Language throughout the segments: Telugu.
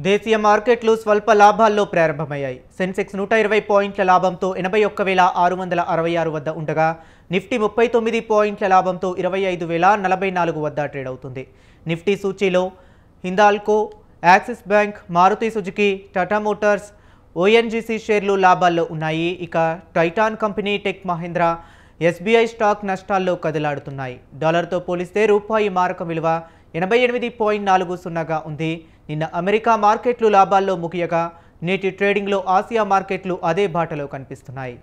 దేశీయ మార్కెట్లు స్వల్ప లాభాల్లో ప్రారంభమయ్యాయి. సెన్సెక్స్ 120 పాయింట్ల లాభంతో 81,666 వద్ద ఉండగా నిఫ్టీ 39 పాయింట్ల లాభంతో 25,044 వద్ద ట్రేడ్ అవుతుంది. నిఫ్టీ సూచీలో Hindalco, Axis bank, Maruti Suzuki, Tata motors, ONGC షేర్లు లాభాల్లో ఉన్నాయి. ఇక Titan company, tech Mahindra, SBI stock నష్టాల్లో కదిలాడుతున్నాయి. డాలర్తో పోలిస్తే రూపాయి మారకం విలువ 88.40గా ఉంది. నిన్న అమెరికా మార్కెట్లు లాభాల్లో ముగియగా నేటి ట్రేడింగ్లో ఆసియా మార్కెట్లు అదే బాటలో కనిపిస్తున్నాయి.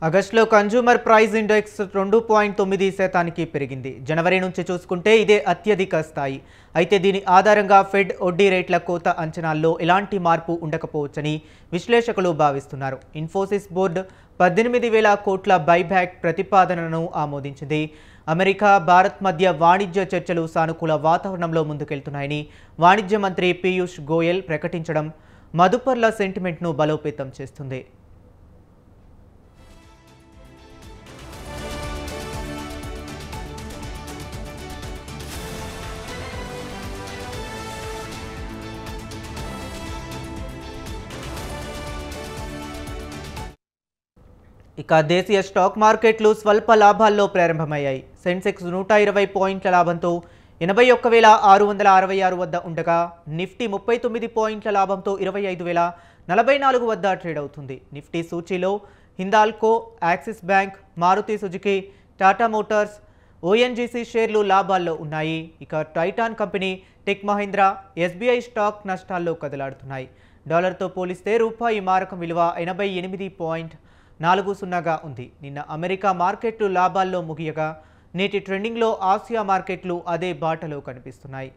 ఆగస్టులో కన్జ్యూమర్ ప్రైస్ ఇండెక్స్ 2.9% పెరిగింది. జనవరి నుంచి చూసుకుంటే ఇదే అత్యధిక స్థాయి. అయితే దీని ఆధారంగా ఫెడ్ వడ్డీ రేట్ల కోత అంచనాల్లో ఎలాంటి మార్పు ఉండకపోవచ్చని విశ్లేషకులు భావిస్తున్నారు. ఇన్ఫోసిస్ బోర్డు 18,000 కోట్ల బైబ్యాక్ ప్రతిపాదనను ఆమోదించింది. అమెరికా, భారత్ మధ్య వాణిజ్య చర్చలు సానుకూల వాతావరణంలో ముందుకెళ్తున్నాయని వాణిజ్య మంత్రి పీయూష్ గోయల్ ప్రకటించడం మదుపర్ల సెంటిమెంట్ను బలోపేతం చేస్తుంది. ఇక దేశీయ స్టాక్ మార్కెట్లు స్వల్ప లాభాల్లో ప్రారంభమయ్యాయి. సెన్సెక్స్ 120 పాయింట్ల లాభంతో 81,666 వద్ద ఉండగా నిఫ్టీ 39 పాయింట్ల లాభంతో 25,044 వద్ద ట్రేడ్ అవుతుంది. నిఫ్టీ సూచీలో Hindalco, Axis bank, Maruti Suzuki, Tata motors, ONGC షేర్లు లాభాల్లో ఉన్నాయి. ఇక Titan company, tech Mahindra, SBI stock నష్టాల్లో కదలాడుతున్నాయి. డాలర్తో పోలిస్తే రూపాయి మారకం విలువ 88.40గా ఉంది. నిన్న అమెరికా మార్కెట్లు లాభాల్లో ముగియగా నేటి ట్రెండింగ్లో ఆసియా మార్కెట్లు అదే బాటలో కనిపిస్తున్నాయి.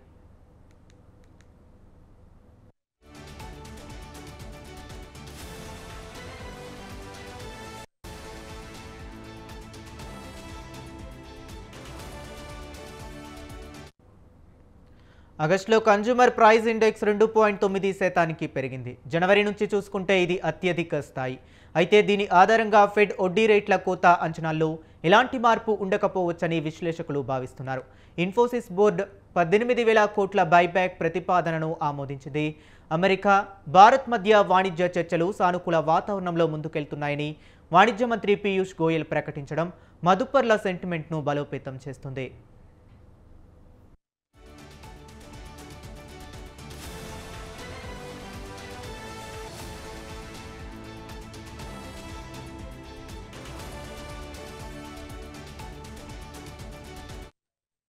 ఆగస్టులో కన్జ్యూమర్ ప్రైస్ ఇండెక్స్ 2.9% పెరిగింది. జనవరి నుంచి చూసుకుంటే ఇది అత్యధిక స్థాయి. అయితే దీని ఆధారంగా ఫెడ్ వడ్డీ రేట్ల కోత అంచనాల్లో ఎలాంటి మార్పు ఉండకపోవచ్చని విశ్లేషకులు భావిస్తున్నారు. ఇన్ఫోసిస్ బోర్డు 18,000 కోట్ల బైబ్యాక్ ప్రతిపాదనను ఆమోదించింది. అమెరికా, భారత్ మధ్య వాణిజ్య చర్చలు సానుకూల వాతావరణంలో ముందుకెళ్తున్నాయని వాణిజ్య మంత్రి పీయూష్ గోయల్ ప్రకటించడం మదుపర్ల సెంటిమెంట్ను బలోపేతం చేస్తుంది.